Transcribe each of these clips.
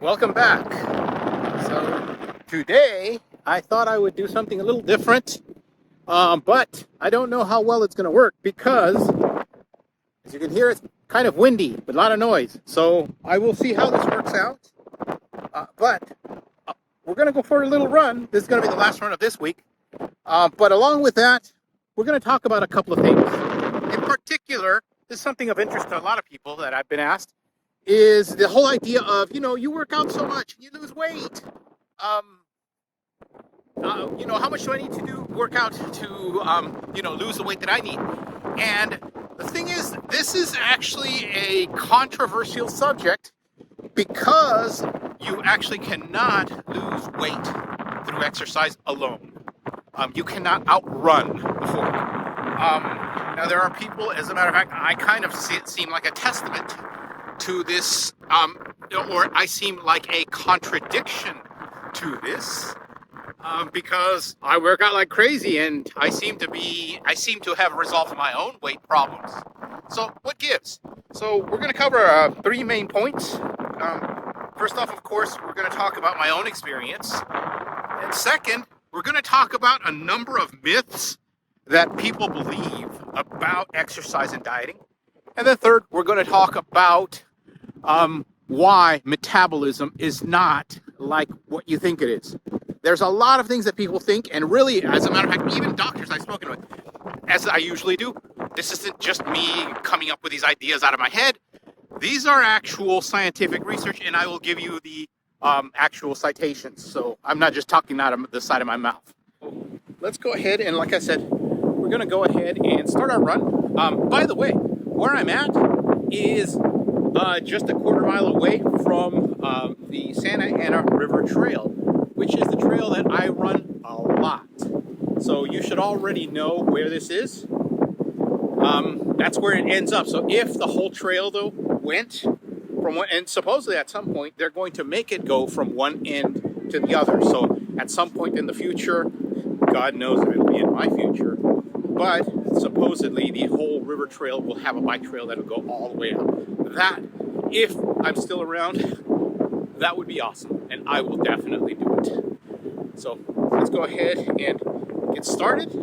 Welcome back. So today I thought I would do something a little different, but I don't know how well it's going to work because, as you can hear, it's kind of windy with a lot of noise. So I will see how this works out. But we're going to go for a little run. This is going to be the last run of this week. But along with that, we're going to talk about a couple of things. In particular, this is something of interest to a lot of people that I've been asked, is the whole idea of, you work out so much, you lose weight. Um, how much do I need to work out to, lose the weight that I need? And the thing is, this is actually a controversial subject because you actually cannot lose weight through exercise alone. You cannot outrun the fork. Now, there are people, as a matter of fact, I kind of seem like a testament to this, or I seem like a contradiction to this, because I work out like crazy and I seem to have resolved my own weight problems. So what gives? So we're going to cover three main points. First off, of course, we're going to talk about my own experience. And second, we're going to talk about a number of myths that people believe about exercise and dieting. And then third, we're going to talk about why metabolism is not like what you think it is. There's a lot of things that people think, and really, as a matter of fact, even doctors I've spoken with, as I usually do, this isn't just me coming up with these ideas out of my head. These are actual scientific research, and I will give you the actual citations. So I'm not just talking out of the side of my mouth. Let's go ahead, and like I said, we're going to go ahead and start our run. By the way, where I'm at is just a quarter mile away from the Santa Ana River Trail, which is the trail that I run a lot. So you should already know where this is. That's where it ends up. So if the whole trail, though, went from one, and supposedly at some point they're going to make it go from one end to the other. So at some point in the future, God knows if it'll be in my future, but supposedly the whole river trail will have a bike trail that'll go all the way out. That, if I'm still around, that would be awesome, and I will definitely do it. So let's go ahead and get started.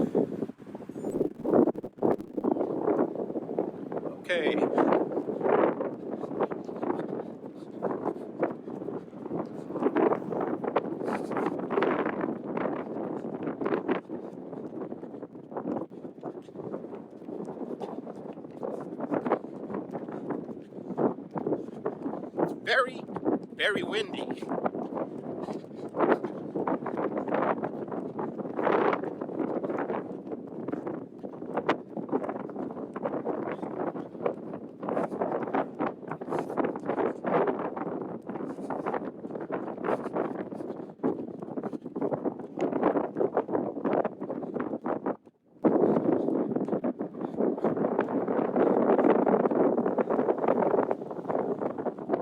Okay. It's very, very windy.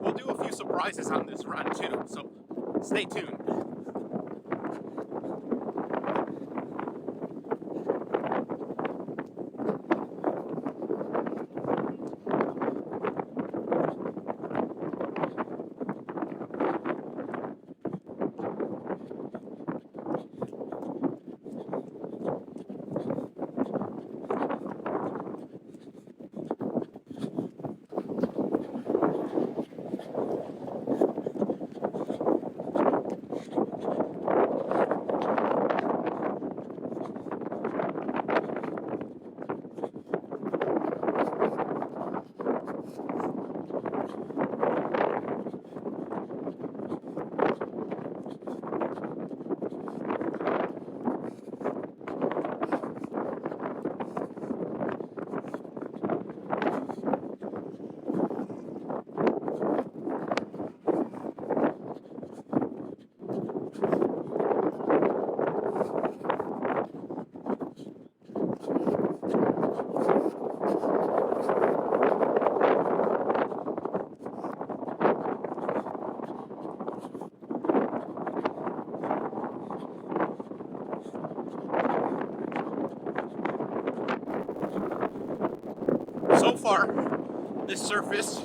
We'll do a few surprises on this run too, so stay tuned. So far, this surface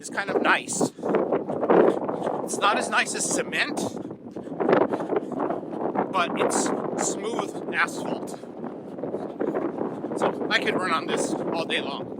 is kind of nice. It's not as nice as cement, but it's smooth asphalt. So I could run on this all day long.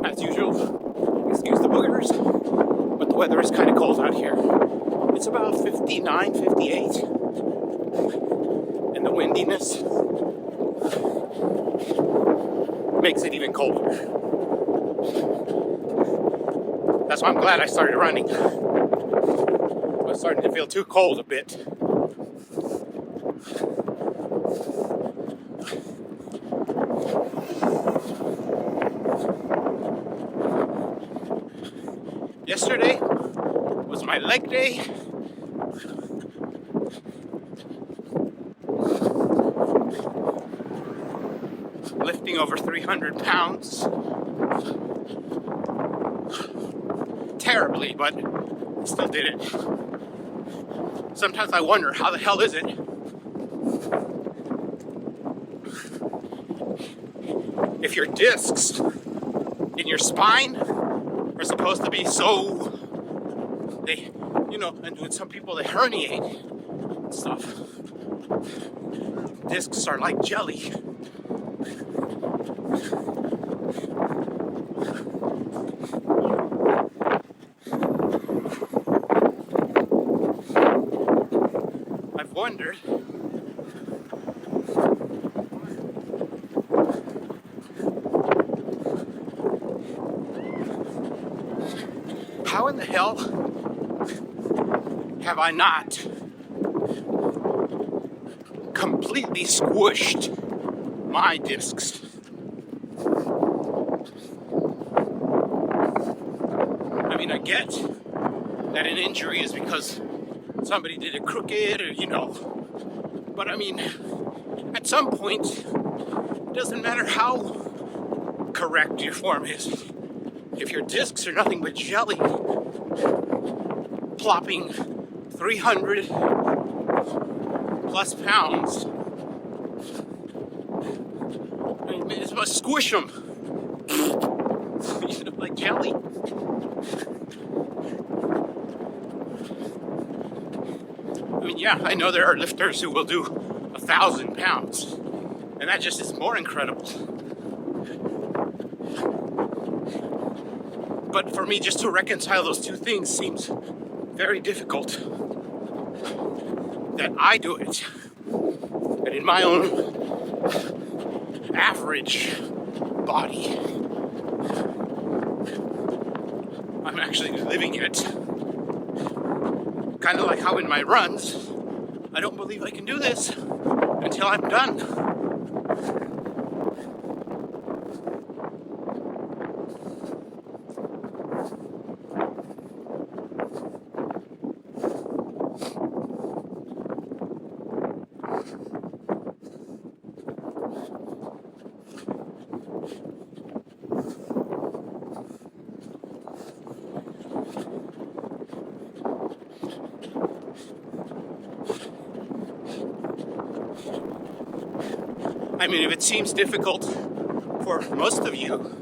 As usual, excuse the boogers, but the weather is kind of cold out here. It's about 59, 58, and the windiness makes it even colder. That's why I'm glad I started running. I was starting to feel too cold a bit. Yesterday was my leg day. Lifting over 300 pounds. Terribly, but I still did it. Sometimes I wonder, how the hell is it? If your discs in your spine are supposed to be so, they, and with some people they herniate and stuff. Discs are like jelly. I've wondered how in the hell have I not completely squished my discs? I mean, I get that an injury is because somebody did it crooked or, but I mean, at some point, it doesn't matter how correct your form is. If your discs are nothing but jelly, plopping 300 plus pounds, I mean, it's about squish them, like jelly. I mean, yeah, I know there are lifters who will do 1,000 pounds, and that just is more incredible. But for me, just to reconcile those two things seems very difficult. That I do it, and in my own average body, I'm actually living it. Kind of like how in my runs, I don't believe I can do this until I'm done. I mean, if it seems difficult for most of you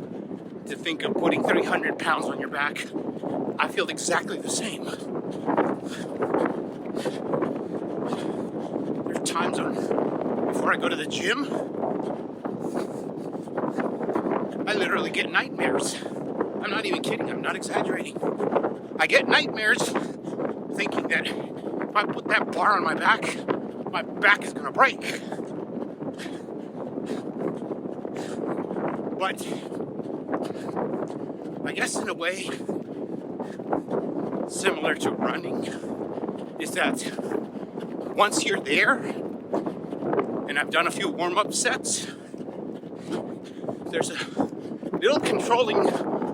to think of putting 300 pounds on your back, I feel exactly the same. There's times before I go to the gym, I literally get nightmares. I'm not even kidding, I'm not exaggerating. I get nightmares thinking that if I put that bar on my back is gonna break. But I guess in a way, similar to running, is that once you're there, and I've done a few warm-up sets, there's a little controlling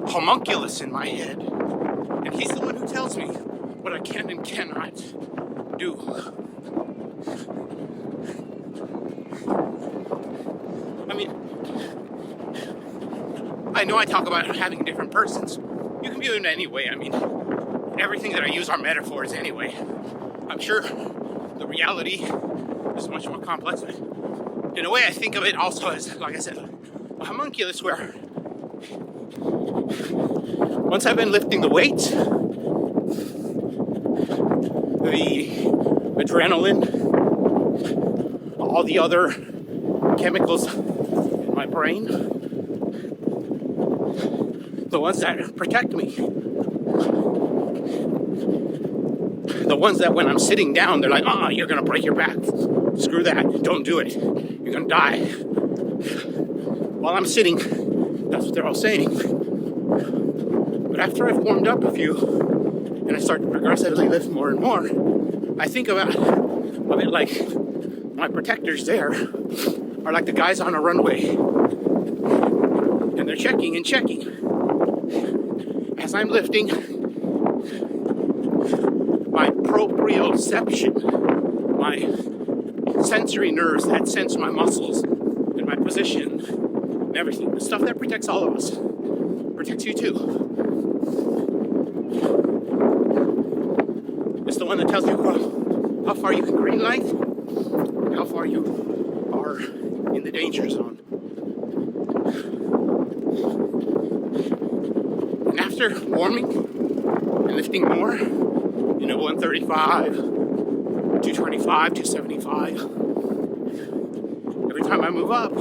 homunculus in my head, and he's the one who tells me what I can and cannot do. I mean, I know I talk about having different persons. You can view it in any way. I mean, everything that I use are metaphors anyway. I'm sure the reality is much more complex. In a way, I think of it also as, like I said, a homunculus where once I've been lifting the weights, the adrenaline, all the other chemicals in my brain, the ones that protect me, the ones that when I'm sitting down, they're like, you're gonna break your back. Screw that, don't do it. You're gonna die. While I'm sitting, that's what they're all saying. But after I've warmed up a few, and I start to progressively lift more and more, I think of it like my protectors there are like the guys on a runway. And they're checking and checking. As I'm lifting, my proprioception, my sensory nerves that sense my muscles and my position and everything, the stuff that protects all of us, protects you too. It's the one that tells you how far you can green light and how far you are in the danger zone. And after warming and lifting more, 135, 225, 275, every time I move up,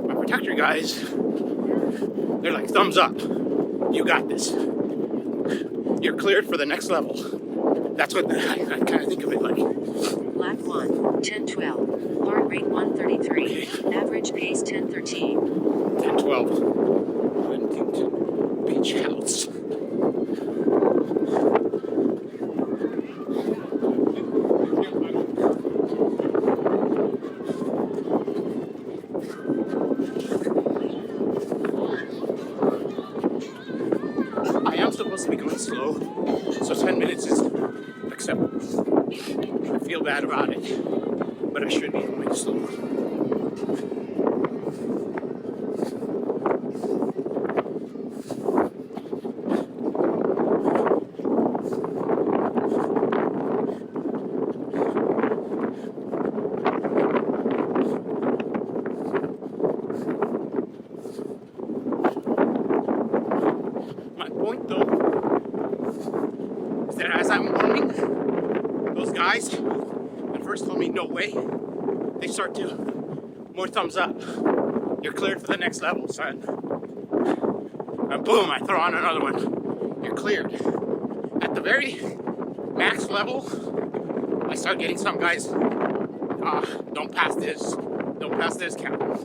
my protector guys, they're like, thumbs up, you got this. You're cleared for the next level. That's what I kind of think of it like. Lap 1, 10:12, heart rate 133, average pace 10:13. 10:12, Huntington Beach House. I am supposed to be going slow, so 10 minutes is acceptable. I feel bad about it, but I should be going slow. My point, though, is that as I'm warming, those guys at first told me no way. They start to more thumbs up. You're cleared for the next level, son. And boom, I throw on another one. You're cleared. At the very max level, I start getting some guys, don't pass this. Don't pass this, Captain.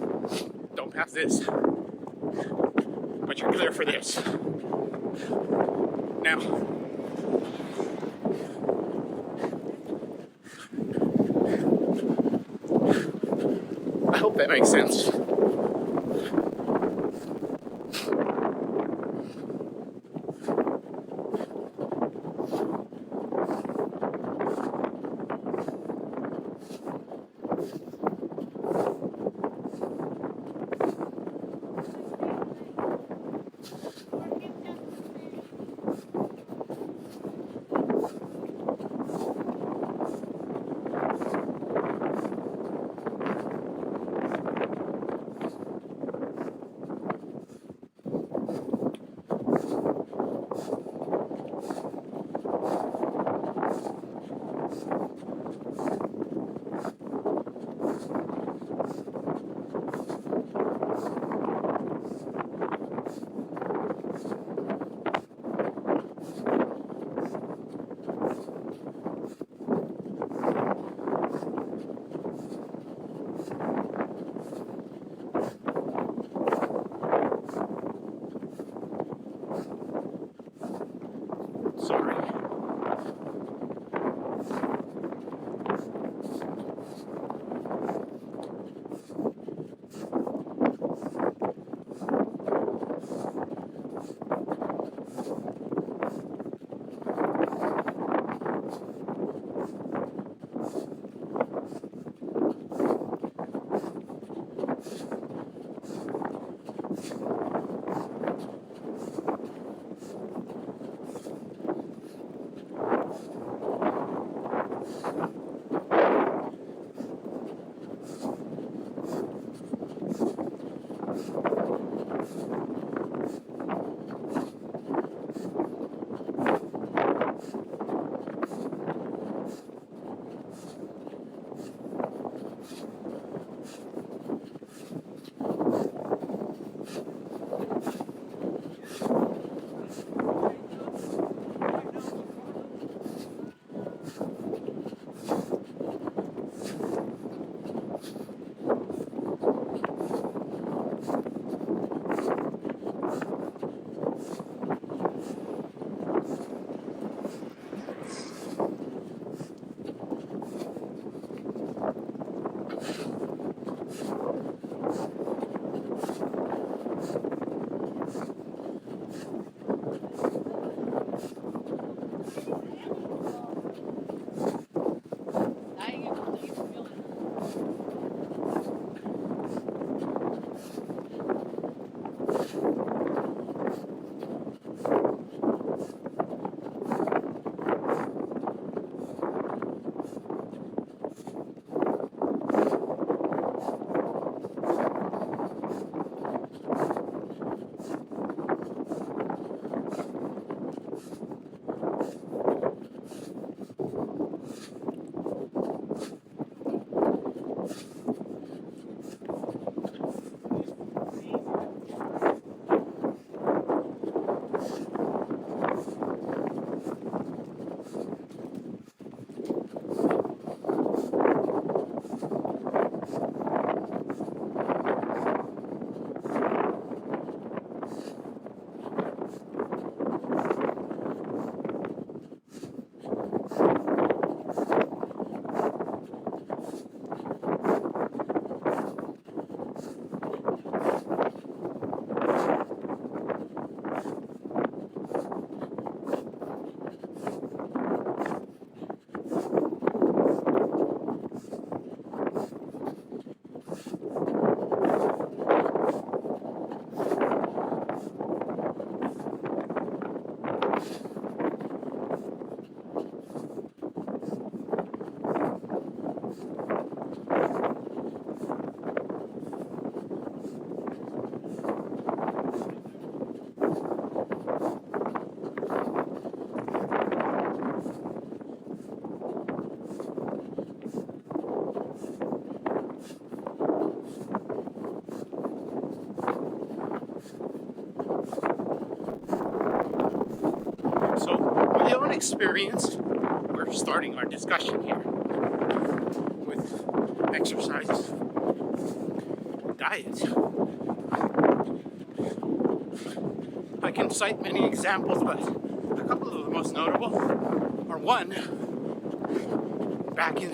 Don't pass this. But you're clear for this. Now, I hope that makes sense. experience, we're starting our discussion here with exercise, diet. I can cite many examples, but a couple of the most notable are one, back in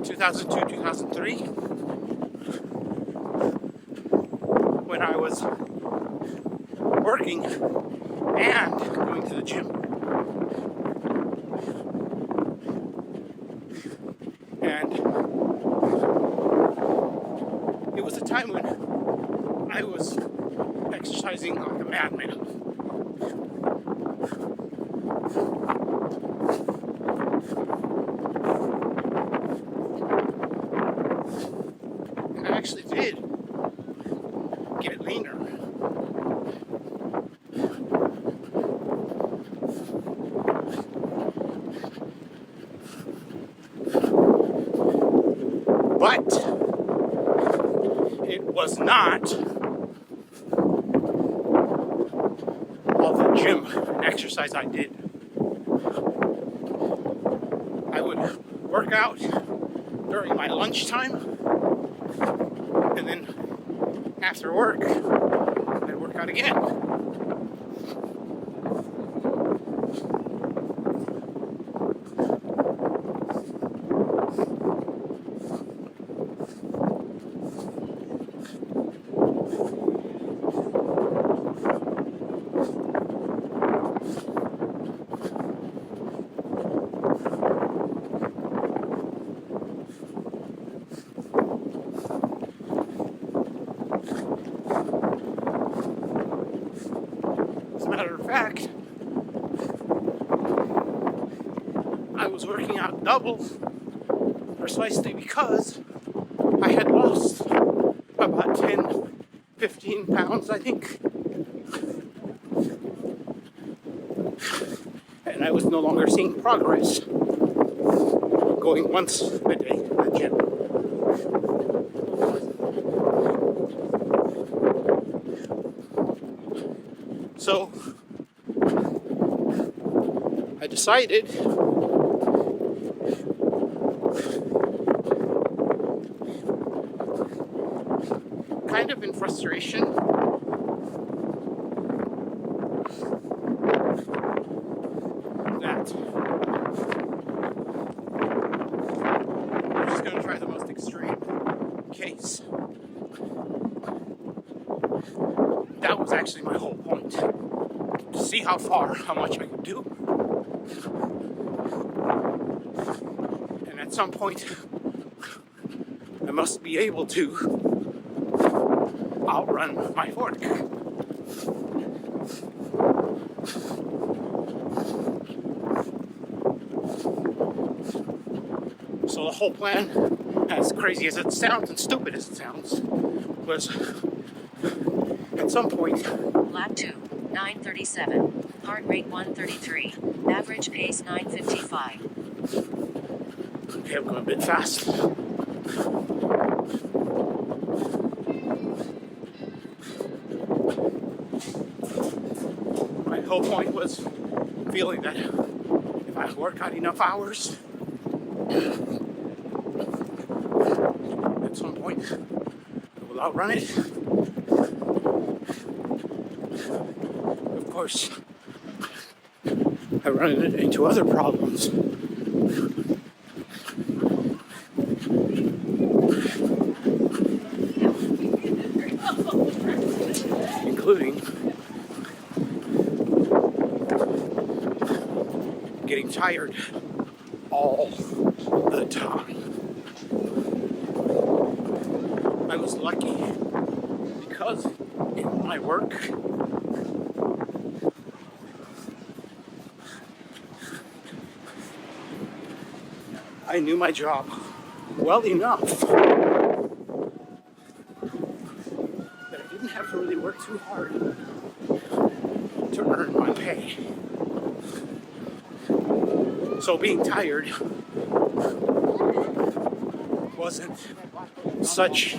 2002, 2003, when I was working and going to the gym. And it was a time when I was exercising like a madman. And I actually did get leaner. But it was not all the gym exercise I did. I would work out during my lunchtime, and then after work, I'd work out again. As a matter of fact, I was working out double precisely because I had lost about 10, 15 pounds, I think. And I was no longer seeing progress going once a day to the gym. So I decided kind of in frustration that I'm just going to try the most extreme case. That was actually my whole point, to see how much I could do. And at some point, I must be able to outrun my fork. So the whole plan, as crazy as it sounds and stupid as it sounds, was at some point, Lap 2, 9:37. Heart rate 133. Average pace 9:55. okay, I'm going a bit fast. My whole point was feeling that if I work out enough hours, at some point I will outrun it. Of course, I run into other problems. Including getting tired all the time. I was lucky because in my work, I knew my job well enough that I didn't have to really work too hard to earn my pay. So being tired wasn't such a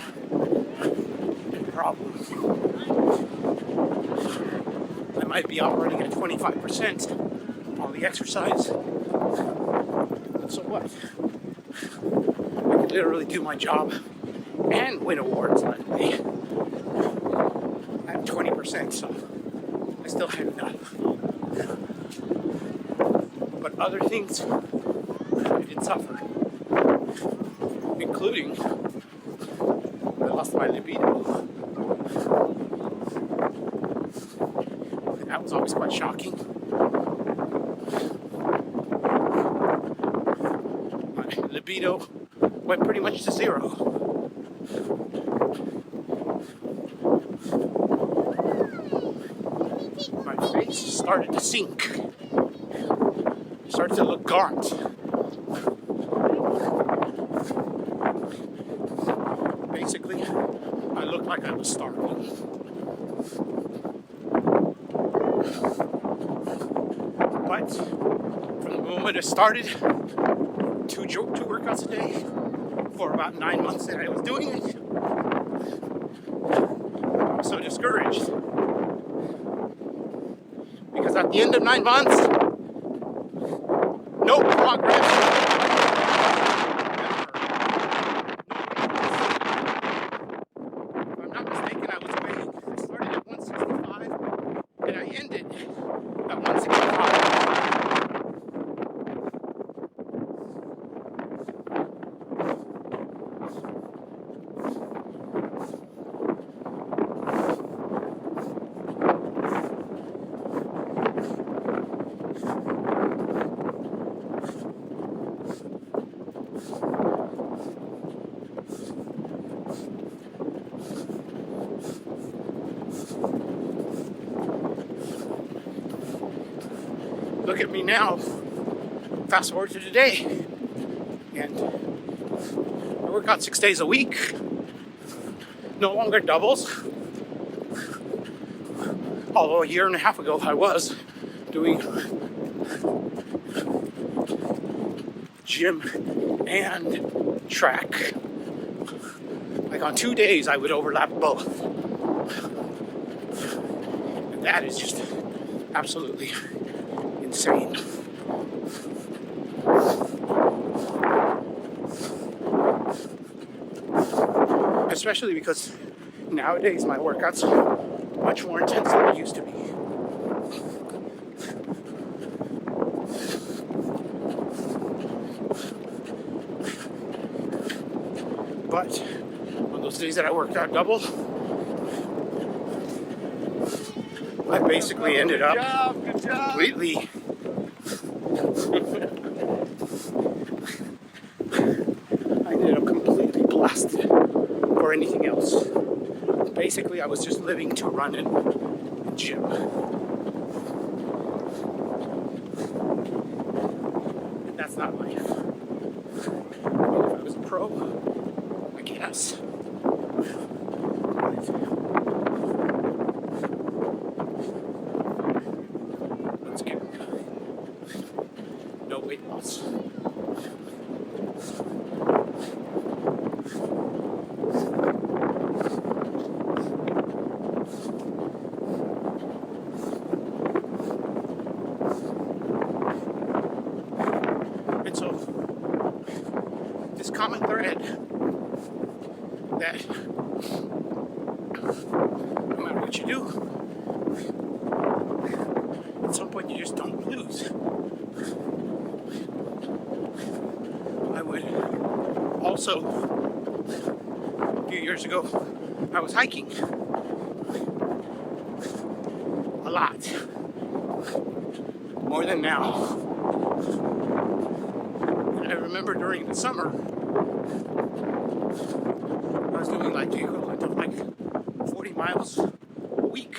problem. I might be operating at 25%, all the exercise. And so what? I could literally do my job and win awards that way. I have 20%, so I still have enough. But other things, I did suffer, including I lost my libido. That was always quite shocking. My libido went pretty much to zero. My face started to sink. Started to look gaunt. Basically, I looked like I was starving. But from the moment it started, two workouts a day for about 9 months that I was doing it, I was so discouraged. Because at the end of 9 months, no progress. If I'm not mistaken, I started at 165 and I ended at 165. Look at me now. Fast forward to today, and I work out 6 days a week. No longer doubles. Although a year and a half ago I was doing gym and track. Like on 2 days I would overlap both. And that is just absolutely insane. Especially because nowadays my workouts are much more intense than they used to be. But on those days that I worked out double, I basically ended up completely blasted or anything else. Basically, I was just living to run and gym. And that's not life. If I was a pro, I guess. Once again, no weight loss. And so, this common thread that no matter what you do, at some point you just don't lose. I would also, a few years ago, I was hiking a lot, more than now. I remember during the summer, I was doing like the equivalent of like 40 miles a week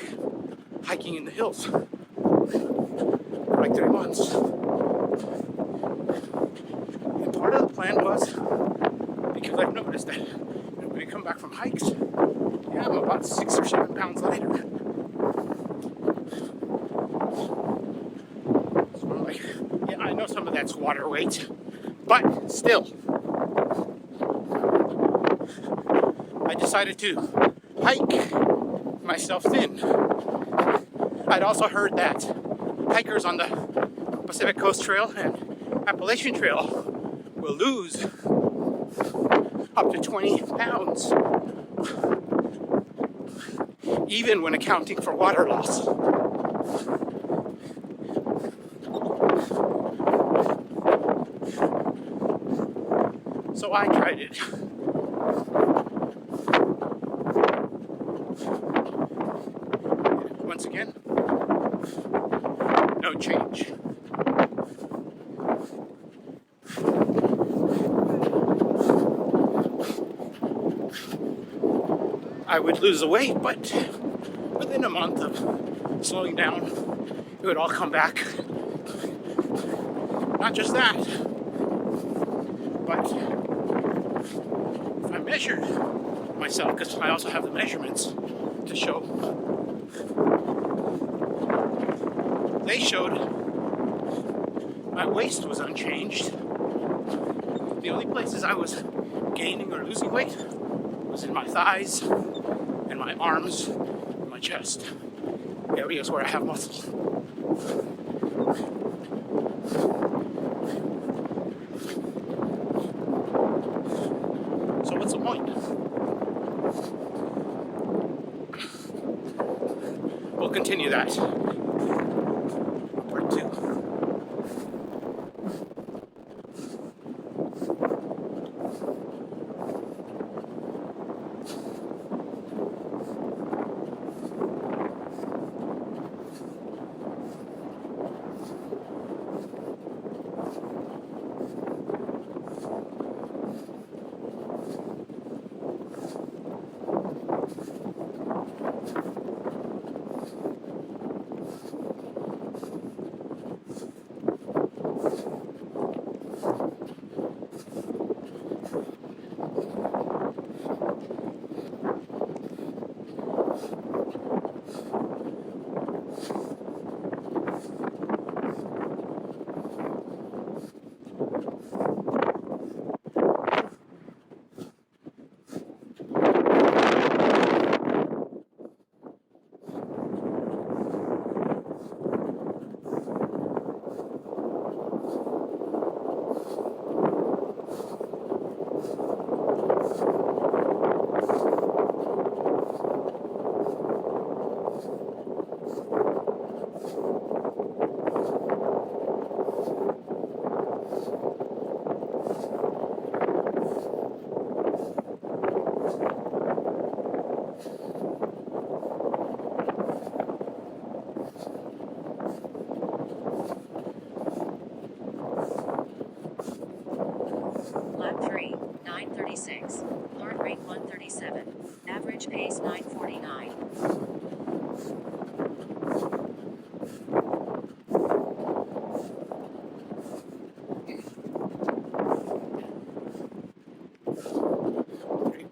hiking in the hills for like 3 months. And part of the plan was, because I've noticed that when we come back from hikes, yeah, I'm about 6 or 7 pounds lighter. So I'm like, yeah, I know some of that's water weight. But still, I decided to hike myself thin. I'd also heard that hikers on the Pacific Coast Trail and Appalachian Trail will lose up to 20 pounds, even when accounting for water loss. So I tried it. Once again, no change. I would lose the weight, but within a month of slowing down, it would all come back. Not just that, but if I measured myself, because I also have the measurements to show, they showed my waist was unchanged. The only places I was gaining or losing weight was in my thighs and my arms and my chest, areas where I have muscle. So what's the point? We'll continue that. Part 2. Lap 3, 9:36. Heart rate 137. Average pace 9:49.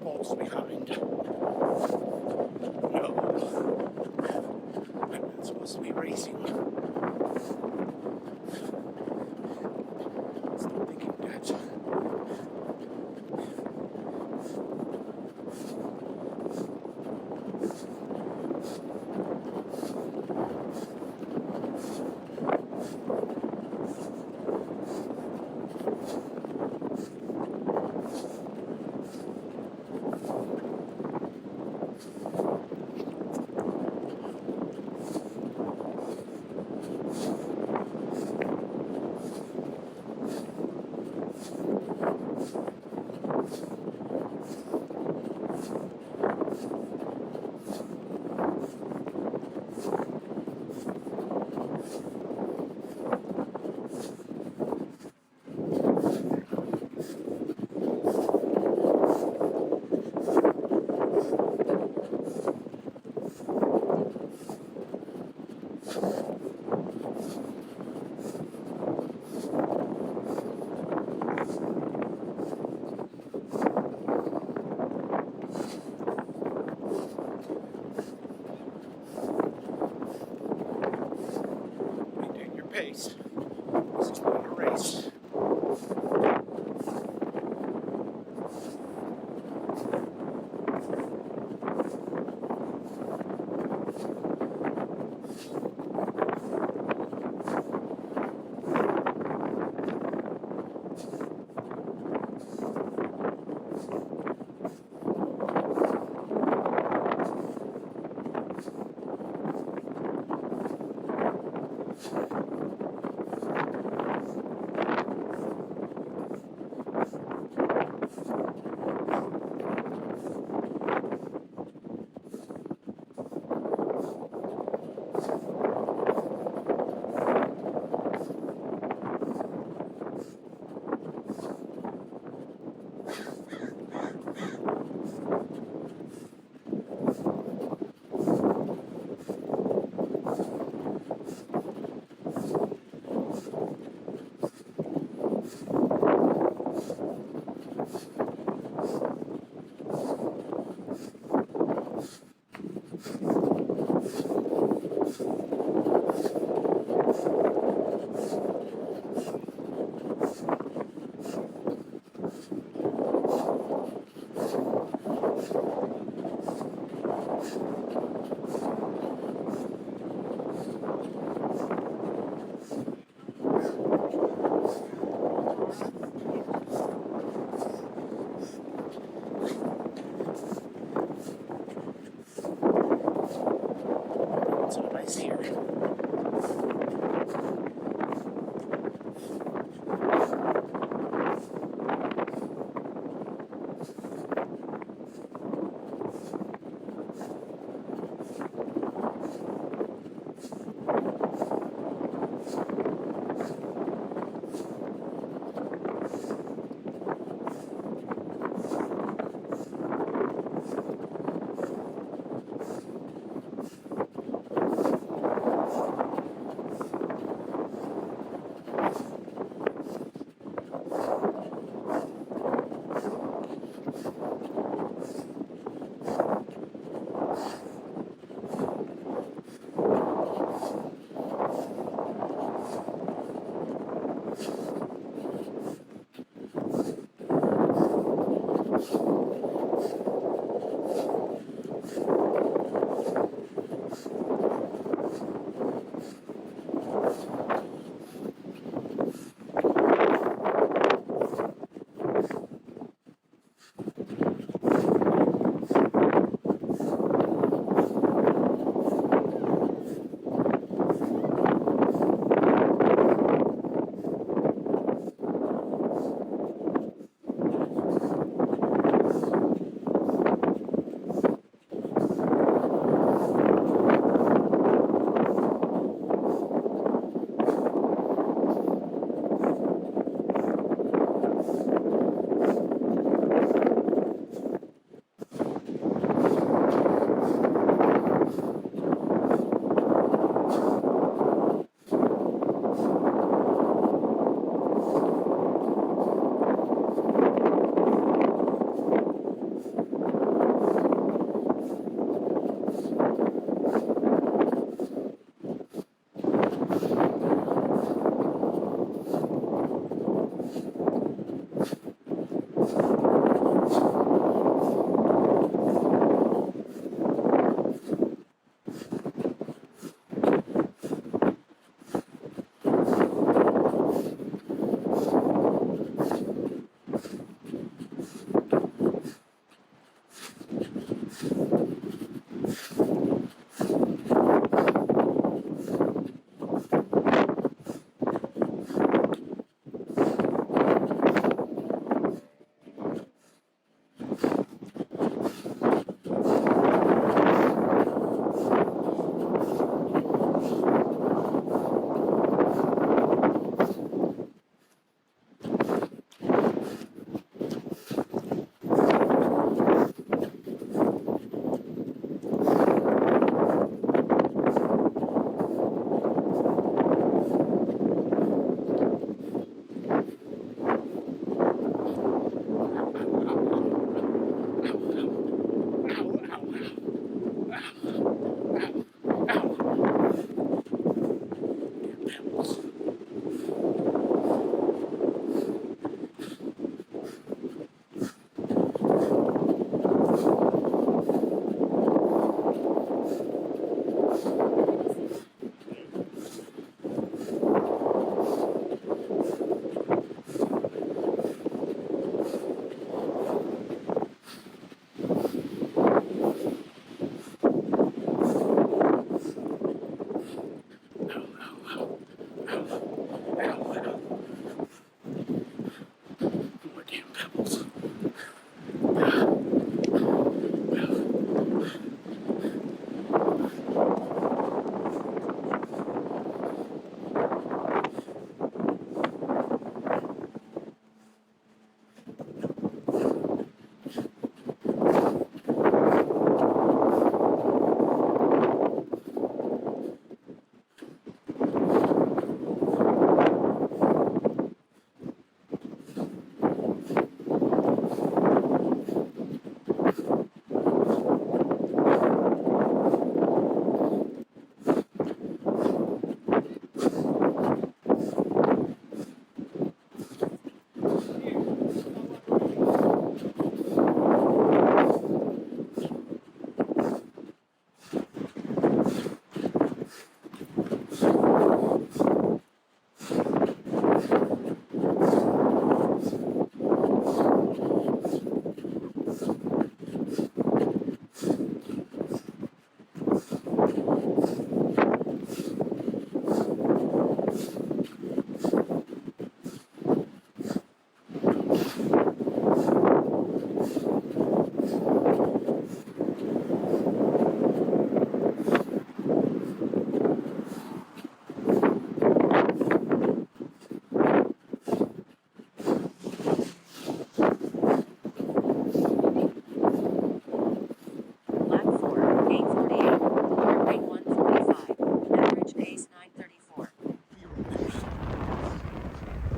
Balls behind. No. I'm not supposed to be racing. Stop thinking that. Pace. This is not a race.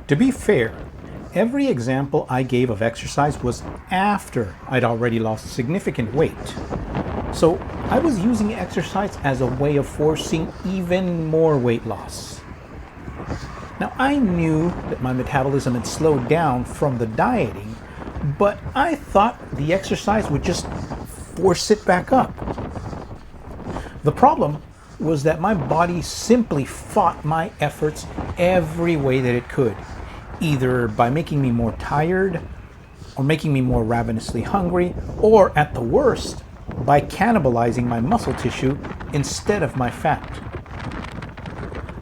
To be fair, every example I gave of exercise was after I'd already lost significant weight. So I was using exercise as a way of forcing even more weight loss. Now I knew that my metabolism had slowed down from the dieting, but I thought the exercise would just force it back up. The problem was that my body simply fought my efforts every way that it could, either by making me more tired, or making me more ravenously hungry, or at the worst, by cannibalizing my muscle tissue instead of my fat.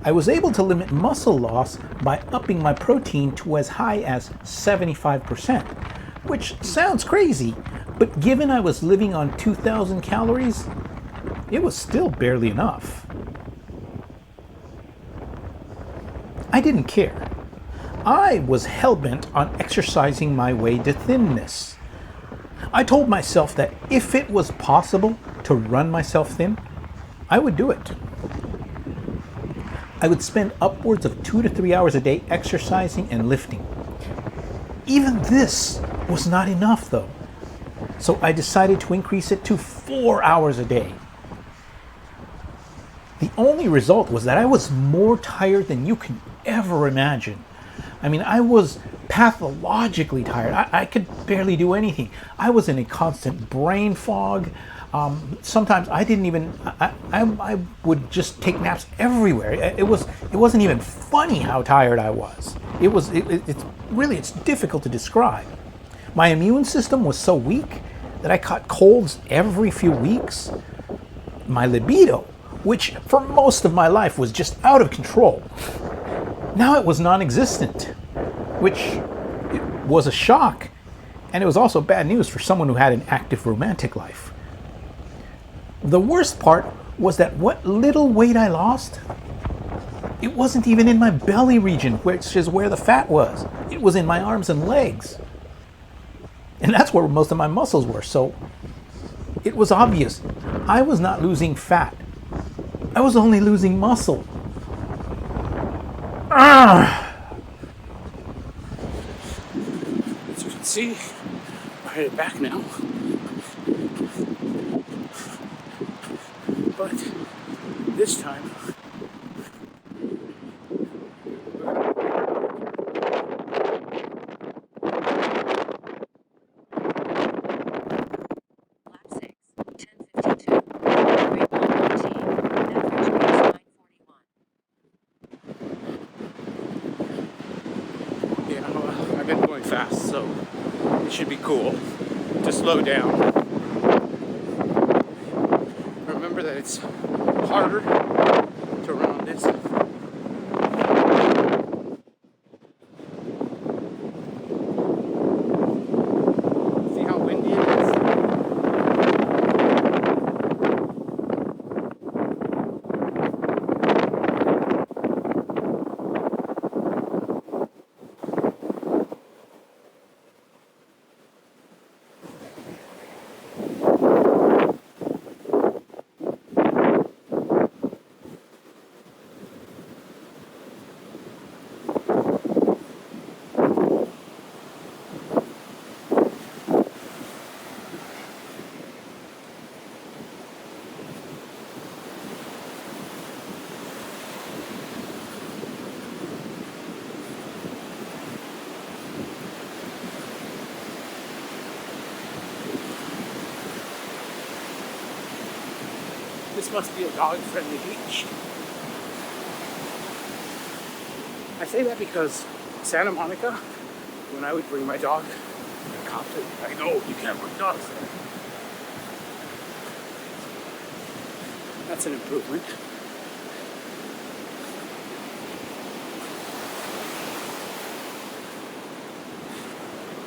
I was able to limit muscle loss by upping my protein to as high as 75%, which sounds crazy, but given I was living on 2,000 calories, it was still barely enough. I didn't care. I was hell-bent on exercising my way to thinness. I told myself that if it was possible to run myself thin, I would do it. I would spend upwards of 2 to 3 hours a day exercising and lifting. Even this was not enough though, so I decided to increase it to 4 hours a day. The only result was that I was more tired than you can ever imagine. I mean, I was pathologically tired. I could barely do anything. I was in a constant brain fog. Sometimes I didn't even. I would just take naps everywhere. It wasn't even funny how tired I was. It's difficult to describe. My immune system was so weak that I caught colds every few weeks. My libido, which for most of my life was just out of control, now it was non-existent, which was a shock, and it was also bad news for someone who had an active romantic life. The worst part was that what little weight I lost, it wasn't even in my belly region, which is where the fat was. It was in my arms and legs. And that's where most of my muscles were, so it was obvious. I was not losing fat. I was only losing muscle. As you can see, we're headed back now. But this time, Lap 6, 10:52. Rate 119. Average pace 9:41. yeah, well, I've been going fast, so it should be cool to slow down. Remember that it's harder to run on this. See how windy it is? This must be a dog-friendly beach. I say that because Santa Monica, when I would bring my dog, the cops would be like, "No, you can't bring dogs there." That's an improvement.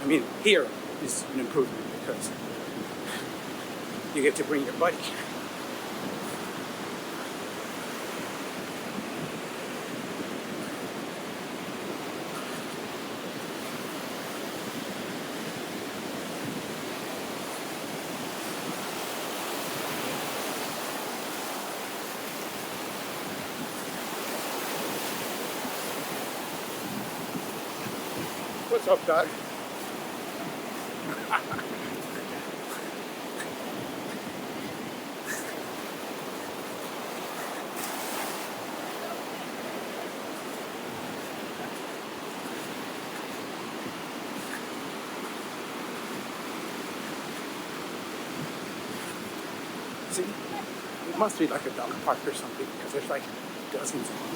I mean, here is an improvement because you get to bring your buddy. What's up, Doug? See, it must be like a dog park or something because there's like dozens of them.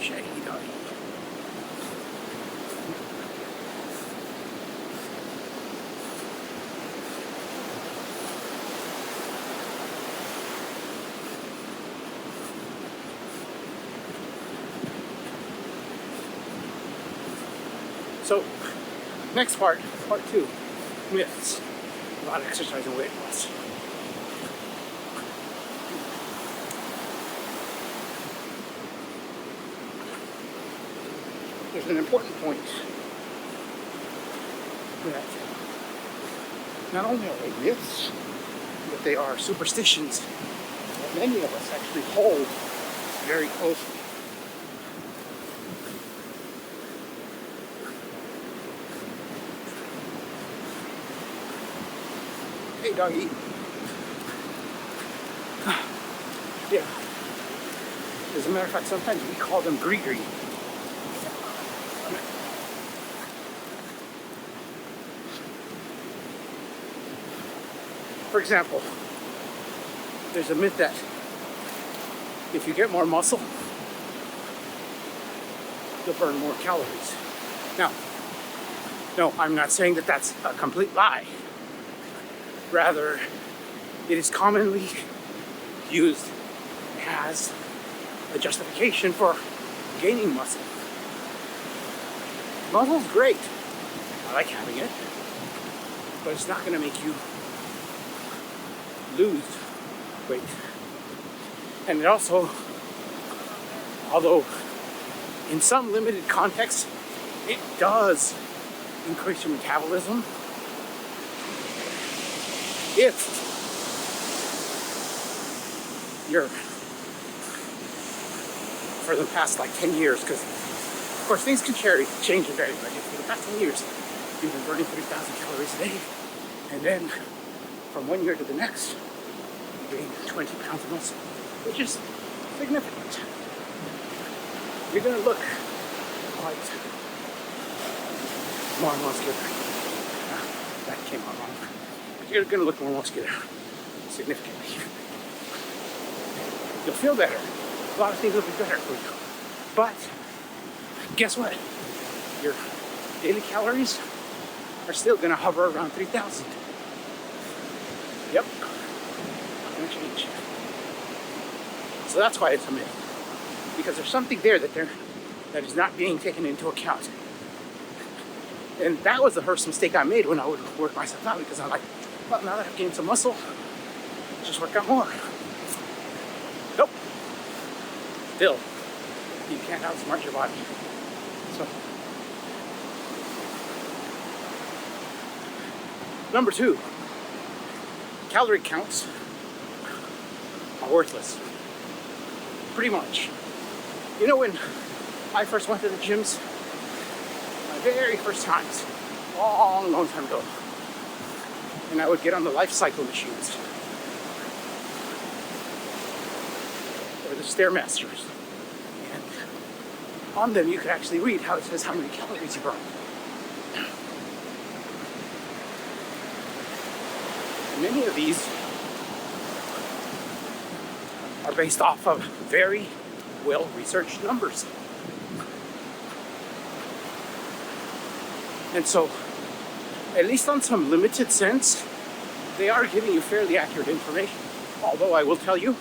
Shaggy doggy. So, next part 2, myths about exercise and weight loss. There's an important point that not only are they myths, but they are superstitions that many of us actually hold very closely. Hey, doggy. Yeah. As a matter of fact, sometimes we call them gree-gree. For example, there's a myth that if you get more muscle, you'll burn more calories. Now, no, I'm not saying that that's a complete lie. Rather, it is commonly used as a justification for gaining muscle. Muscle's great. I like having it, but it's not going to make you lose weight. And it also, although in some limited contexts, it does increase your metabolism, if you're, for the past like 10 years, because of course things can change and vary, but if for the past 10 years you've been burning 3,000 calories a day, and then from one year to the next, you gain 20 pounds of muscle, which is significant. You're going to look quite more muscular. That came out wrong. But you're going to look more muscular, significantly. You'll feel better. A lot of things will be better for you. But guess what? Your daily calories are still going to hover around 3,000. Yep. Not going to change. So that's why it's a myth. Because there's something there that is not being taken into account. And that was the first mistake I made when I would work myself out, because I'm like, well, now that I've gained some muscle, I'll just work out more. Nope. Still, you can't outsmart your body. So, number 2, calorie counts are worthless. Pretty much. You know, when I first went to the gyms, my very first times, long time ago, and I would get on the life cycle machines, Stairmasters. And on them you could actually read how it says how many calories you burn. And many of these are based off of very well-researched numbers. And so, at least on some limited sense, they are giving you fairly accurate information. Although I will tell you,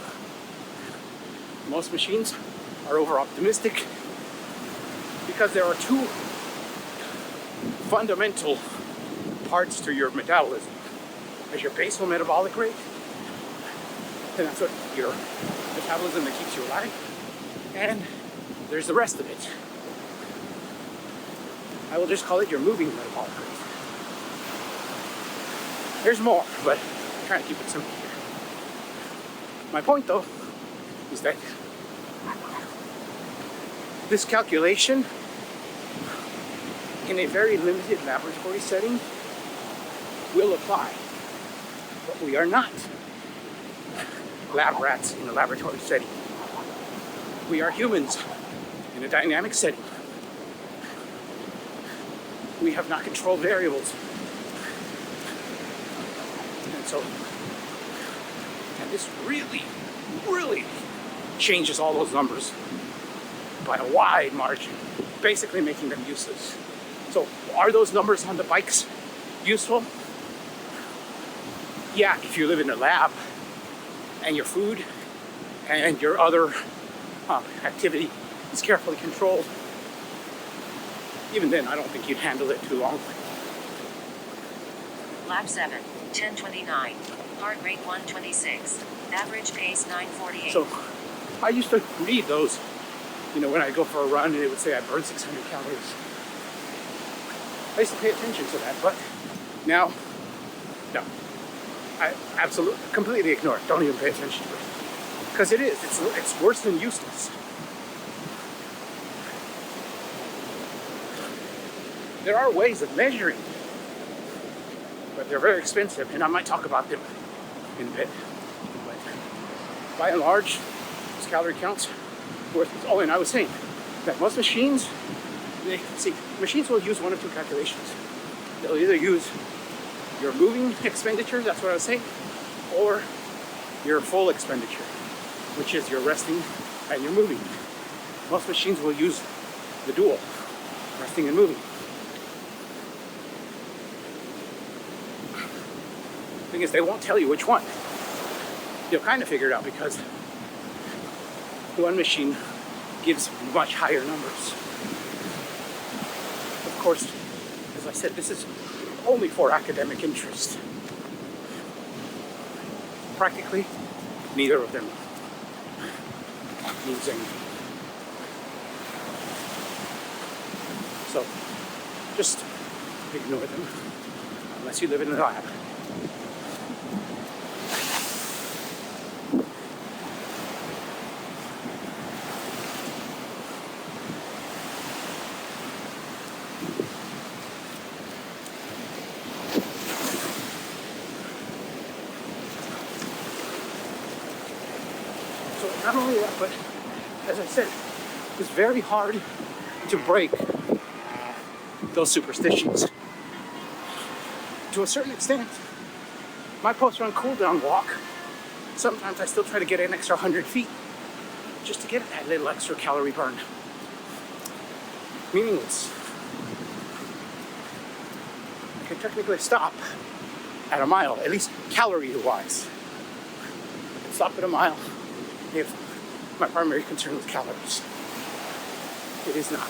most machines are over-optimistic because there are two fundamental parts to your metabolism. There's your basal metabolic rate, and that's what your metabolism that keeps you alive, and there's the rest of it. I will just call it your moving metabolic rate. There's more, but I'm trying to keep it simple here. My point, though, is that this calculation in a very limited laboratory setting will apply. But we are not lab rats in a laboratory setting. We are humans in a dynamic setting. We have not controlled variables. And this really, really changes all those numbers by a wide margin, basically making them useless. So are those numbers on the bikes useful? Yeah, if you live in a lab and your food and your other activity is carefully controlled. Even then, I don't think you'd handle it too long. Lap 7, 10:29. Heart rate 126. Average pace 948. So I used to read those, when I go for a run and it would say I burned 600 calories. I used to pay attention to that, but now, no. I absolutely, completely ignore it. Don't even pay attention to it. Because it's worse than useless. There are ways of measuring, but they're very expensive, and I might talk about them in a bit. But by and large, those calorie counts worth. Oh, and I was saying that most machines, machines will use one of two calculations. They'll either use your moving expenditure, that's what I was saying, or your full expenditure, which is your resting and your moving. Most machines will use the dual, resting and moving. Thing is, they won't tell you which one. You'll kind of figure it out because one machine gives much higher numbers. Of course, as I said, this is only for academic interest. Practically, neither of them means anything. So, just ignore them unless you live in a lab. Not only that, but as I said, it's very hard to break those superstitions. To a certain extent, my post-run cool-down walk, sometimes I still try to get an extra 100 feet just to get that little extra calorie burn. Meaningless. I can technically stop at a mile, at least calorie-wise. I can stop at a mile if my primary concern was calories. It is not.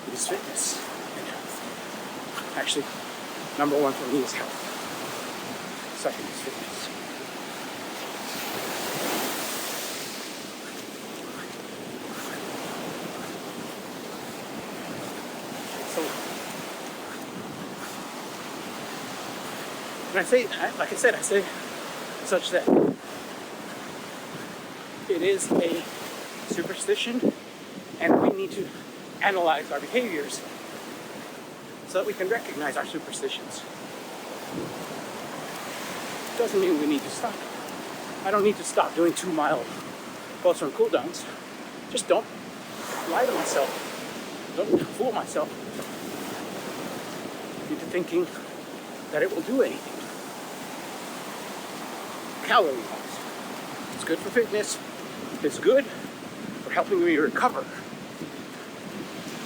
It is fitness and health. Actually, number one for me is health. Second is fitness. So, when I say, like I said, I say such that it is a superstition, and we need to analyze our behaviors so that we can recognize our superstitions. Doesn't mean we need to stop. I don't need to stop doing 2 mile pulse run cool downs, just don't lie to myself. Don't fool myself into thinking that it will do anything. Calorie wise, it's good for fitness. It's good for helping me recover.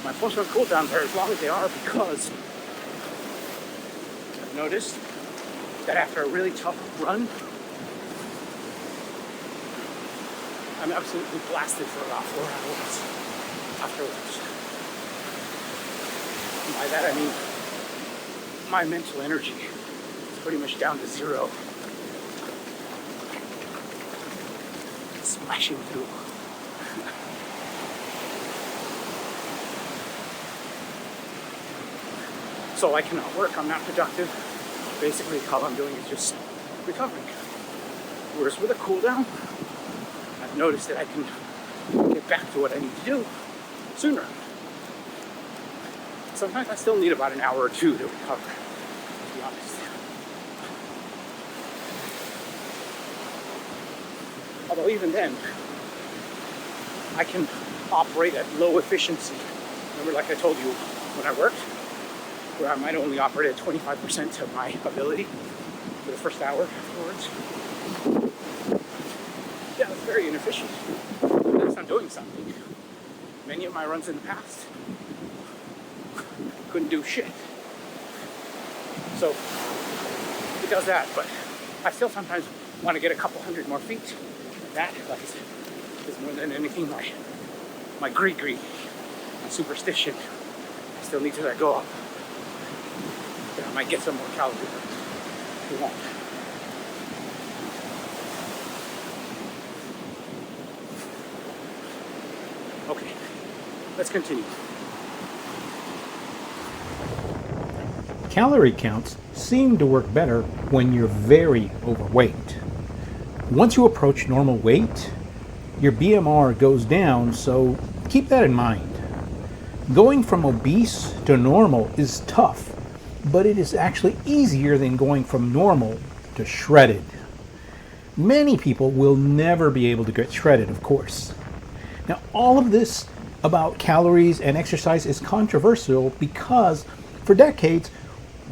My pulse run cool downs are as long as they are because I've noticed that after a really tough run, I'm absolutely blasted for about 4 hours afterwards. And by that I mean my mental energy is pretty much down to zero. Smashing through. So I cannot work, I'm not productive. Basically all I'm doing is just recovering. Whereas with a cool down, I've noticed that I can get back to what I need to do sooner. Sometimes I still need about an hour or two to recover, to be honest. Although even then, I can operate at low efficiency. Remember, like I told you when I worked, where I might only operate at 25% of my ability for the first hour afterwards. Yeah, that's very inefficient. Unless I'm doing something. Many of my runs in the past couldn't do shit. So it does that, but I still sometimes want to get a couple hundred more feet. That, like I said, is more than anything my greed, my superstition. I still need to let go of. But I might get some more calories if you want. Okay, let's continue. Calorie counts seem to work better when you're very overweight. Once you approach normal weight, your BMR goes down, so keep that in mind. Going from obese to normal is tough, but it is actually easier than going from normal to shredded. Many people will never be able to get shredded, of course. Now, all of this about calories and exercise is controversial because for decades,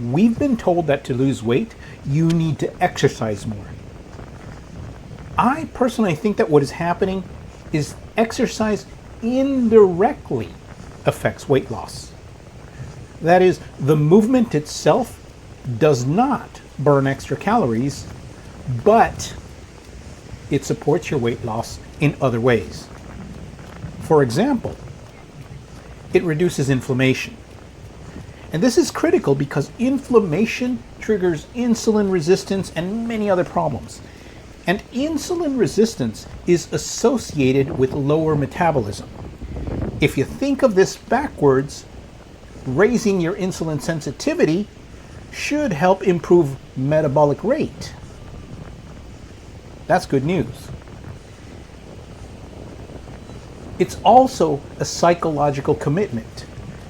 we've been told that to lose weight, you need to exercise more. I personally think that what is happening is exercise indirectly affects weight loss. That is, the movement itself does not burn extra calories, but it supports your weight loss in other ways. For example, it reduces inflammation. And this is critical because inflammation triggers insulin resistance and many other problems. And insulin resistance is associated with lower metabolism. If you think of this backwards, raising your insulin sensitivity should help improve metabolic rate. That's good news. It's also a psychological commitment.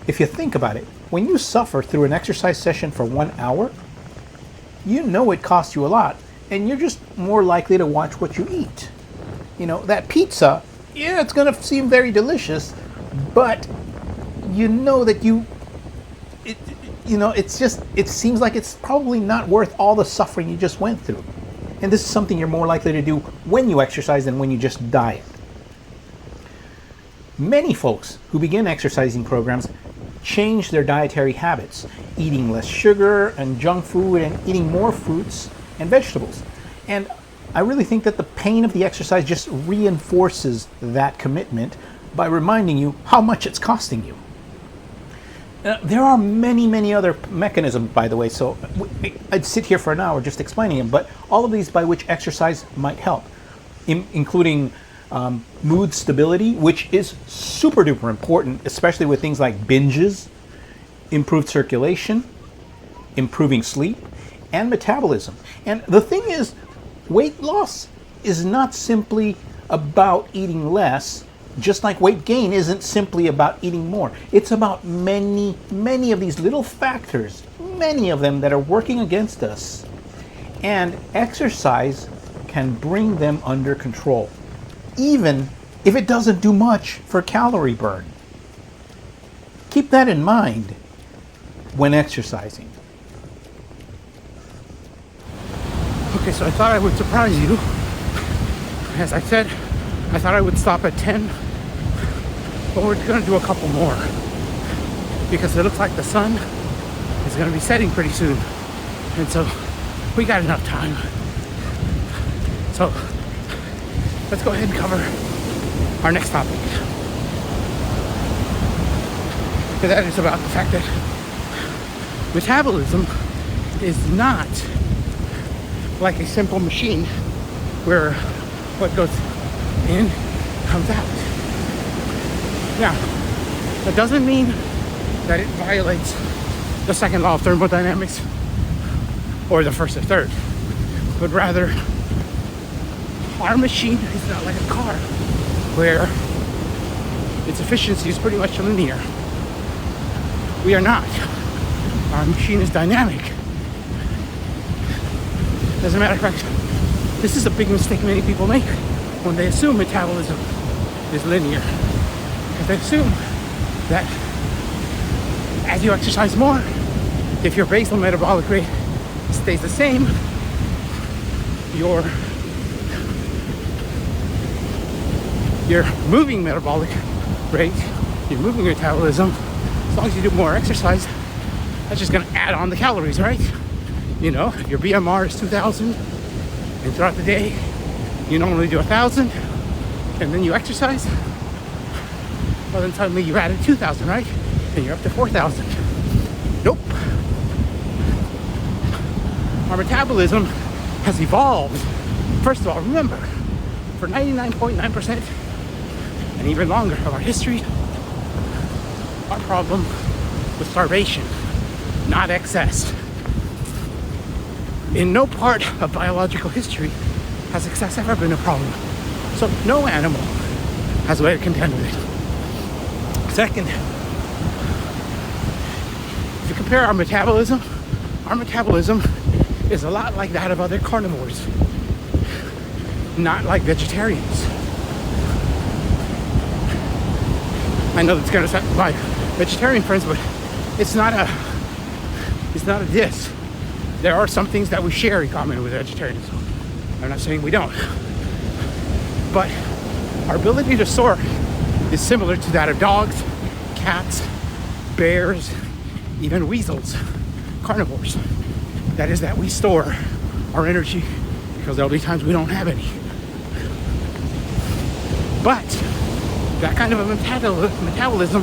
If you think about it, when you suffer through an exercise session for 1 hour, you know it costs you a lot, and you're just more likely to watch what you eat. You know, that pizza, yeah, it's gonna seem very delicious, but you know that it seems like it's probably not worth all the suffering you just went through. And this is something you're more likely to do when you exercise than when you just diet. Many folks who begin exercising programs change their dietary habits, eating less sugar and junk food and eating more fruits and vegetables. And I really think that the pain of the exercise just reinforces that commitment by reminding you how much it's costing you. There are many other mechanisms, by the way, so I'd sit here for an hour just explaining them, but all of these by which exercise might help, including mood stability, which is super duper important, especially with things like binges, improved circulation, improving sleep, and metabolism. And the thing is, weight loss is not simply about eating less, just like weight gain isn't simply about eating more. It's about many of these little factors, many of them that are working against us. And exercise can bring them under control. even if it doesn't do much for calorie burn. Keep that in mind when exercising. Okay, so I thought I would surprise you. As I said, I thought I would stop at 10, but we're gonna do a couple more because it looks like the sun is gonna be setting pretty soon. And so we got enough time. So let's go ahead and cover our next topic. And that is about the fact that metabolism is not like a simple machine where what goes in comes out. Now, that doesn't mean that it violates the second law of thermodynamics or the first or third, but rather our machine is not like a car where its efficiency is pretty much linear. We are not. Our machine is dynamic. As a matter of fact, this is a big mistake many people make when they assume metabolism is linear. Because they assume that as you exercise more, if your basal metabolic rate stays the same, your moving metabolic rate, your moving metabolism, as long as you do more exercise, that's just gonna add on the calories, right? You know, if your BMR is 2,000 and throughout the day you normally do 1,000 and then you exercise, well then suddenly you added 2,000, right? And you're up to 4,000. Nope. Our metabolism has evolved. First of all, remember, for 99.9% and even longer of our history, our problem was starvation, not excess. In no part of biological history has excess ever been a problem. So no animal has a way to contend with it. Second, if you compare our metabolism is a lot like that of other carnivores, not like vegetarians. I know that's gonna sound my vegetarian friends, but it's not a diss. There are some things that we share in common with vegetarians. I'm not saying we don't. But our ability to soar is similar to that of dogs, cats, bears, even weasels, carnivores. That is that we store our energy because there'll be times we don't have any. But that kind of a metabolism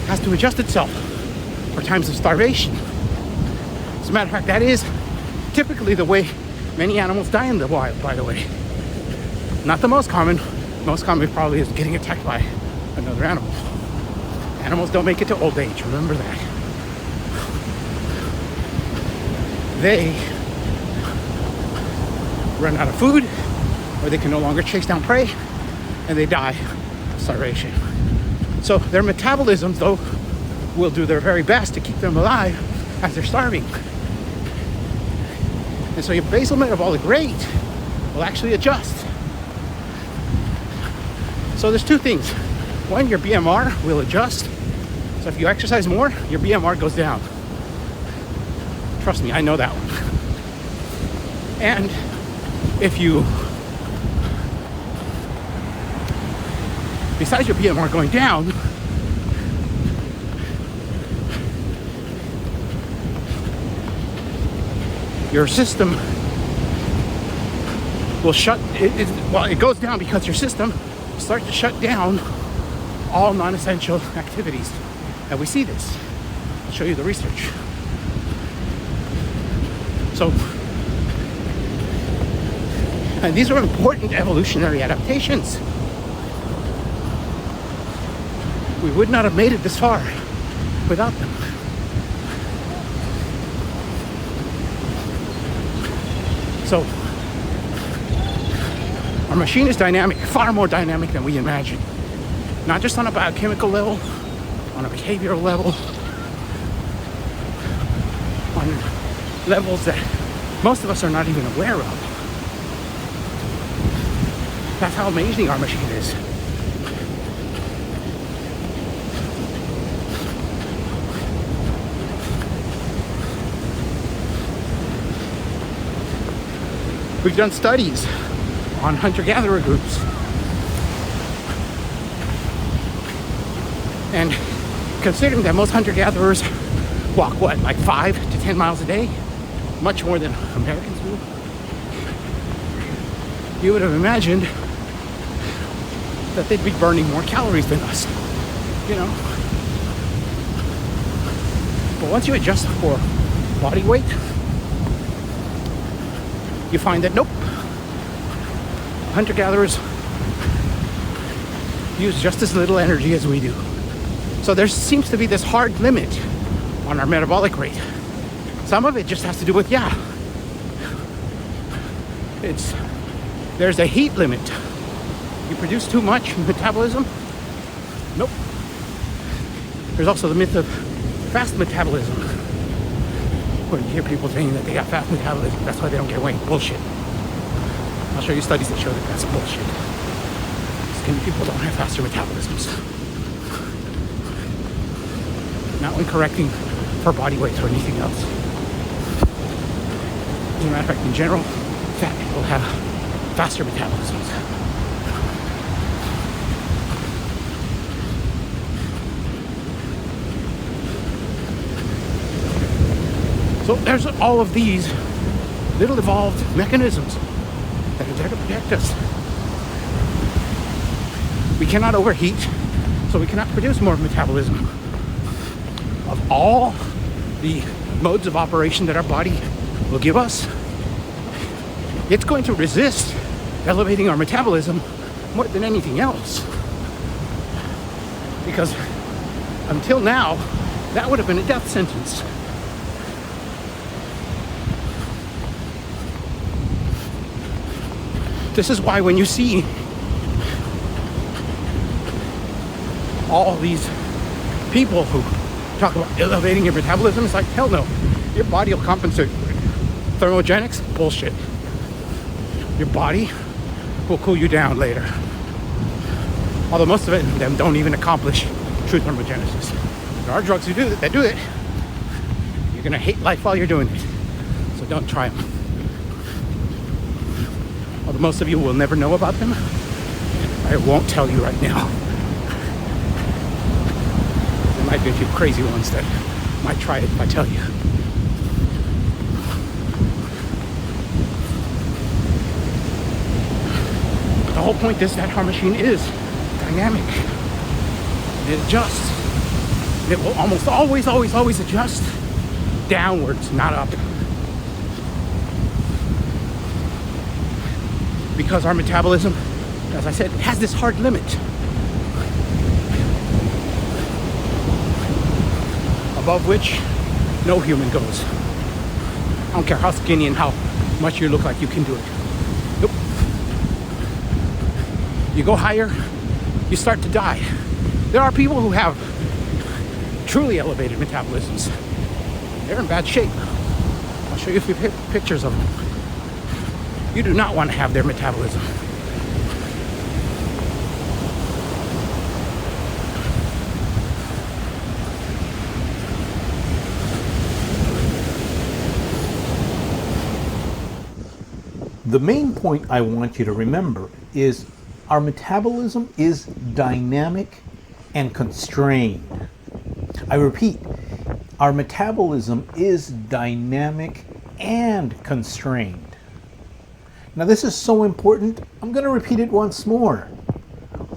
has to adjust itself for times of starvation. As a matter of fact, that is typically the way many animals die in the wild, by the way. Not the most common. Most common probably is getting attacked by another animal. Animals don't make it to old age, remember that. They run out of food, or they can no longer chase down prey, and they die of starvation. So their metabolisms, though, will do their very best to keep them alive as they're starving. And so your basal metabolic rate will actually adjust. So there's two things. One, your BMR will adjust. So if you exercise more, your BMR goes down. Trust me, I know that one. And if you, besides your BMR going down, your system will shut, it goes down because your system starts to shut down all non-essential activities. And we see this. I'll show you the research. So, and these are important evolutionary adaptations. We would not have made it this far without them. So, our machine is dynamic, far more dynamic than we imagine. Not just on a biochemical level, on a behavioral level, on levels that most of us are not even aware of. That's how amazing our machine is. We've done studies on hunter-gatherer groups. And considering that most hunter-gatherers walk, what, like 5 to 10 miles a day? Much more than Americans do. You would have imagined that they'd be burning more calories than us, you know? But once you adjust for body weight, you find that nope, hunter-gatherers use just as little energy as we do. So there seems to be this hard limit on our metabolic rate. Some of it just has to do with, there's a heat limit. You produce too much metabolism, nope. There's also the myth of fast metabolism, where you hear people saying that they got fast metabolism, that's why they don't get weight. Bullshit. I'll show you studies that show that that's bullshit. Skinny people don't have faster metabolisms. Not when correcting for body weight or anything else. As a matter of fact, in general, fat people have faster metabolisms. So there's all of these little evolved mechanisms that are there to protect us. We cannot overheat, so we cannot produce more metabolism. Of all the modes of operation that our body will give us, it's going to resist elevating our metabolism more than anything else. Because until now, that would have been a death sentence. This is why when you see all these people who talk about elevating your metabolism, it's like, hell no. Your body will compensate for it. Thermogenics? Bullshit. Your body will cool you down later. Although most of them don't even accomplish true thermogenesis. There are drugs that do it. You're gonna hate life while you're doing it. So don't try them. Although most of you will never know about them, I won't tell you right now. There might be a few crazy ones that might try it if I tell you. The whole point is that our machine is dynamic. It adjusts. It will almost always adjust downwards, not up. Because our metabolism, as I said, it has this hard limit. Above which no human goes. I don't care how skinny and how much you look like you can do it. Nope. You go higher, you start to die. There are people who have truly elevated metabolisms. They're in bad shape. I'll show you a few pictures of them. You do not want to have their metabolism. The main point I want you to remember is our metabolism is dynamic and constrained. I repeat, our metabolism is dynamic and constrained. Now this is so important, I'm going to repeat it once more.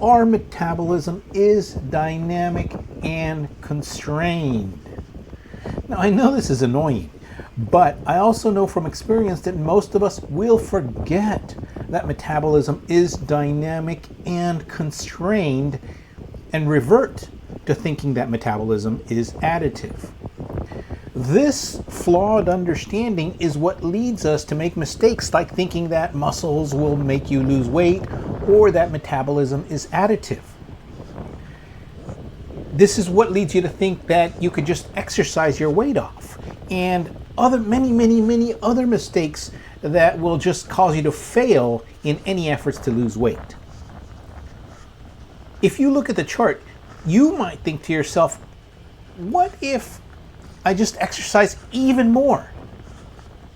Our metabolism is dynamic and constrained. Now I know this is annoying, but I also know from experience that most of us will forget that metabolism is dynamic and constrained and revert to thinking that metabolism is additive. This flawed understanding is what leads us to make mistakes like thinking that muscles will make you lose weight or that metabolism is additive. This is what leads you to think that you could just exercise your weight off, and many other mistakes that will just cause you to fail in any efforts to lose weight. If you look at the chart, you might think to yourself, what if I just exercise even more?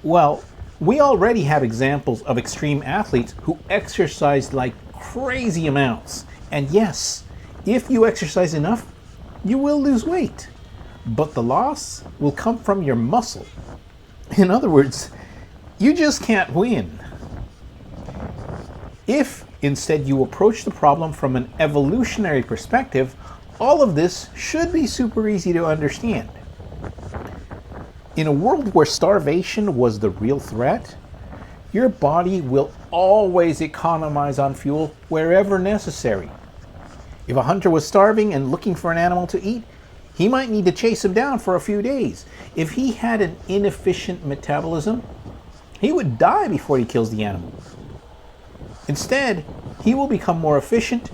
Well, we already have examples of extreme athletes who exercise like crazy amounts. And yes, if you exercise enough, you will lose weight. But the loss will come from your muscle. In other words, you just can't win. If instead you approach the problem from an evolutionary perspective, all of this should be super easy to understand. In a world where starvation was the real threat, your body will always economize on fuel wherever necessary. If a hunter was starving and looking for an animal to eat, he might need to chase him down for a few days. If he had an inefficient metabolism, he would die before he kills the animal. Instead, he will become more efficient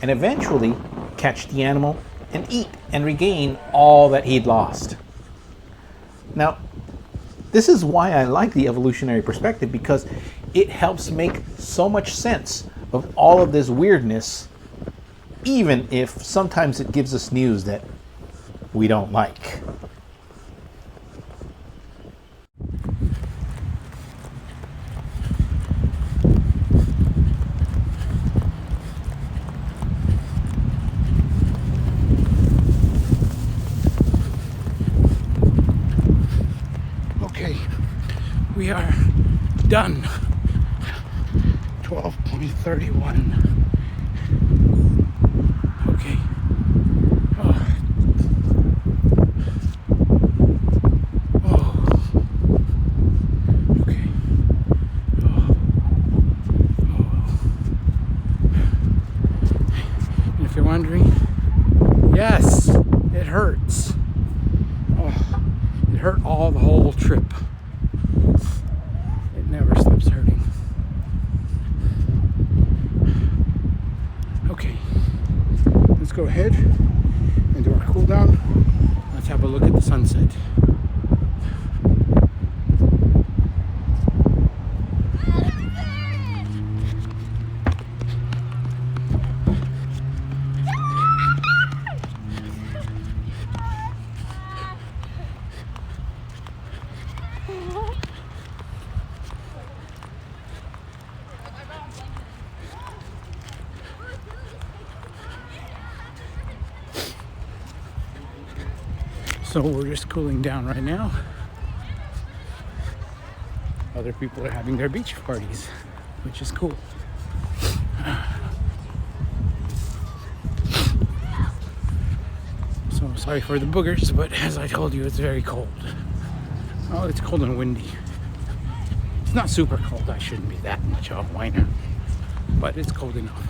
and eventually catch the animal and eat and regain all that he'd lost. Now, this is why I like the evolutionary perspective, because it helps make so much sense of all of this weirdness, even if sometimes it gives us news that we don't like. Okay, we are done. 12.31. Okay. Oh. Oh. Okay. Oh. Oh. And if you're wondering, yes, it hurts. Oh, it hurt all the whole trip. It never stops hurting. Okay, let's go ahead and do our cool down. Let's have a look at the sunset. So we're just cooling down right now. Other people are having their beach parties, which is cool. So sorry for the boogers, but as I told you, it's very cold. Oh, it's cold and windy. It's not super cold. I shouldn't be that much of a whiner, but it's cold enough.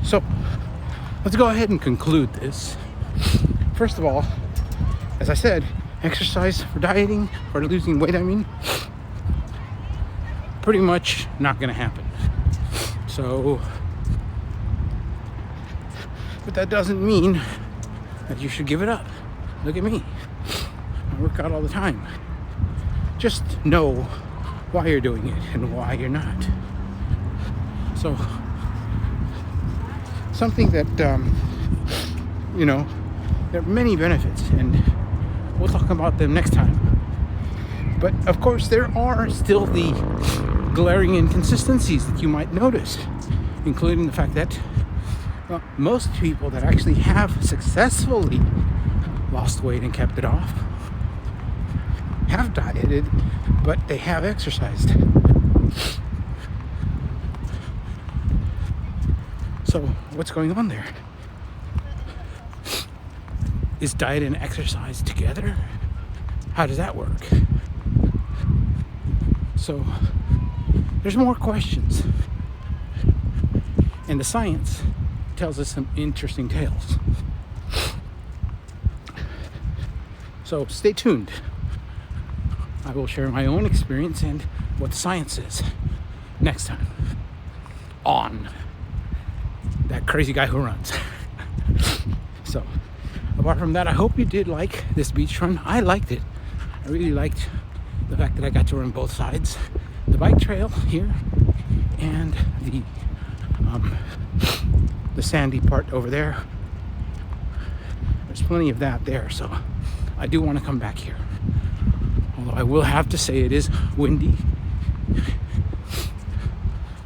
So let's go ahead and conclude this. First of all, as I said, exercise for dieting, for losing weight, pretty much not gonna happen. So, but that doesn't mean that you should give it up. Look at me. I work out all the time. Just know why you're doing it and why you're not. So, something that, there are many benefits, and we'll talk about them next time. But of course, there are still the glaring inconsistencies that you might notice, including the fact that most people that actually have successfully lost weight and kept it off have dieted, but they have exercised. So what's going on there? Is diet and exercise together? How does that work? So there's more questions. And the science tells us some interesting tales. So stay tuned. I will share my own experience and what the science is next time on That Crazy Guy Who Runs. So apart from that, I hope you did like this beach run. I liked it. I really liked the fact that I got to run both sides. The bike trail here and the sandy part over there. There's plenty of that there, so I do want to come back here. Although I will have to say it is windy.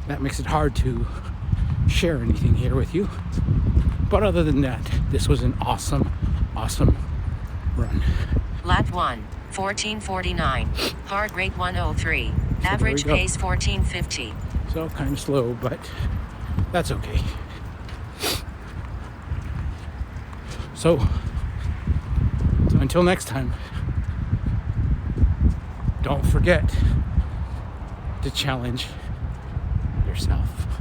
That makes it hard to share anything here with you. But other than that, this was an awesome run. Lap 1, 14:49. Heart rate 103. there Average we go. pace 14:50. So kind of slow, but that's okay. So until next time, don't forget to challenge yourself.